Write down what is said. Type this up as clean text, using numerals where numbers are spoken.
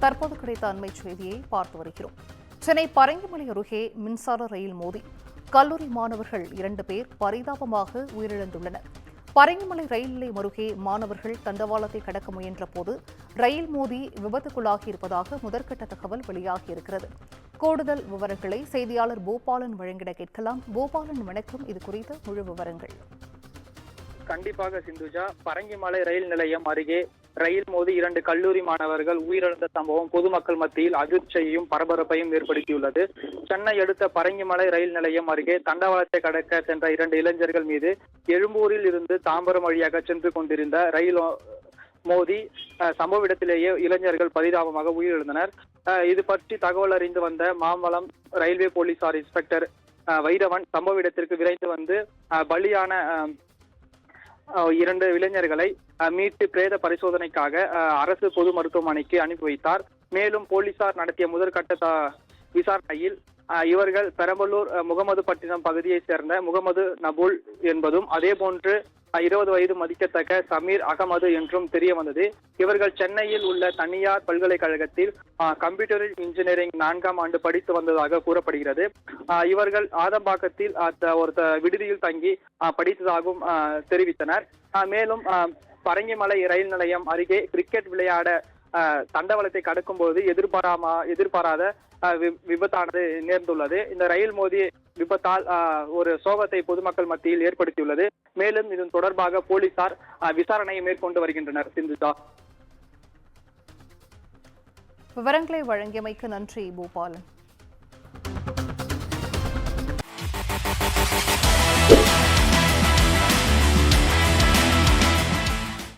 தற்போது கிடைத்த அண்மை செய்தியை பார்த்து வருகிறோம். சென்னை பரங்கிமலை அருகே மின்சார ரயில் மோதி கல்லூரி மாணவர்கள் 2 பேர் பரிதாபமாக உயிரிழந்துள்ளனர். பரங்கிமலை ரயில் நிலையம் அருகே மாணவர்கள் தண்டவாளத்தை கடக்க முயன்ற போது ரயில் மோதி விபத்துக்குள்ளாகி இருப்பதாக முதற்கட்ட தகவல் வெளியாகியிருக்கிறது. கூடுதல் விவரங்களை செய்தியாளர் பூபாலன் வழங்கிட கேட்கலாம். பூபாலன், வணக்கம். இது குறித்த முழு விவரங்கள். கண்டிப்பாக சிந்துஜா, பரங்கிமலை ரயில் நிலையம் அருகே ரயில் மோதி 2 கல்லூரி மாணவர்கள் உயிரிழந்த சம்பவம் பொதுமக்கள் மத்தியில் அதிர்ச்சியையும் பரபரப்பையும் ஏற்படுத்தியுள்ளது. சென்னை அடுத்த பரங்கிமலை ரயில் நிலையம் அருகே தண்டவாளத்தை கடக்க சென்ற 2 இளைஞர்கள் மீது எழும்பூரில் இருந்து தாம்பரம் வழியாக சென்று கொண்டிருந்த ரயில் மோதி சம்பவ இடத்திலேயே இளைஞர்கள் பரிதாபமாக உயிரிழந்தனர். இது பற்றி தகவல் அறிந்து வந்த மாம்பலம் ரயில்வே போலீசார் இன்ஸ்பெக்டர் வைரவன் சம்பவ இடத்திற்கு விரைந்து வந்து பலியான 2 இளைஞர்களை மீட்டு பிரேத பரிசோதனைக்காக அரசு பொது மருத்துவமனைக்கு அனுப்பி வைத்தார். மேலும் போலீசார் நடத்திய முதற்கட்ட விசாரணையில் இவர்கள் பெரம்பலூர் முகமதுப்பட்டினம் பகுதியைச் சேர்ந்த முகமது நபுல் என்பதும் அதேபோன்று 20 வயது மதிக்கத்தக்க சமீர் அகமது என்றும் தெரிய வந்தது. இவர்கள் சென்னையில் உள்ள தனியார் பல்கலைக்கழகத்தில் கம்ப்யூட்டர் இன்ஜினியரிங் 4ஆம் ஆண்டு படித்து வந்ததாக கூறப்படுகிறது. இவர்கள் ஆதம்பாக்கத்தில் ஒரு விடுதியில் தங்கி படித்ததாகவும் தெரிவித்தனர். மேலும் பரங்கிமலை ரயில் நிலையம் அருகே கிரிக்கெட் விளையாட தண்டவாளத்தை கடக்கும் போது எதிர்பாராத விபத்தானது நேர்ந்துள்ளது. இந்த ரயில் மோதி விபத்தால் ஒரு சோகத்தை பொதுமக்கள் மத்தியில் ஏற்படுத்தியுள்ளது. மேலும் இதன் தொடர்பாக போலீசார் விசாரணையை மேற்கொண்டு வருகின்றனர். சிந்துஜா, விவரங்களை வழங்கியமைக்கு நன்றி பூபாலன்.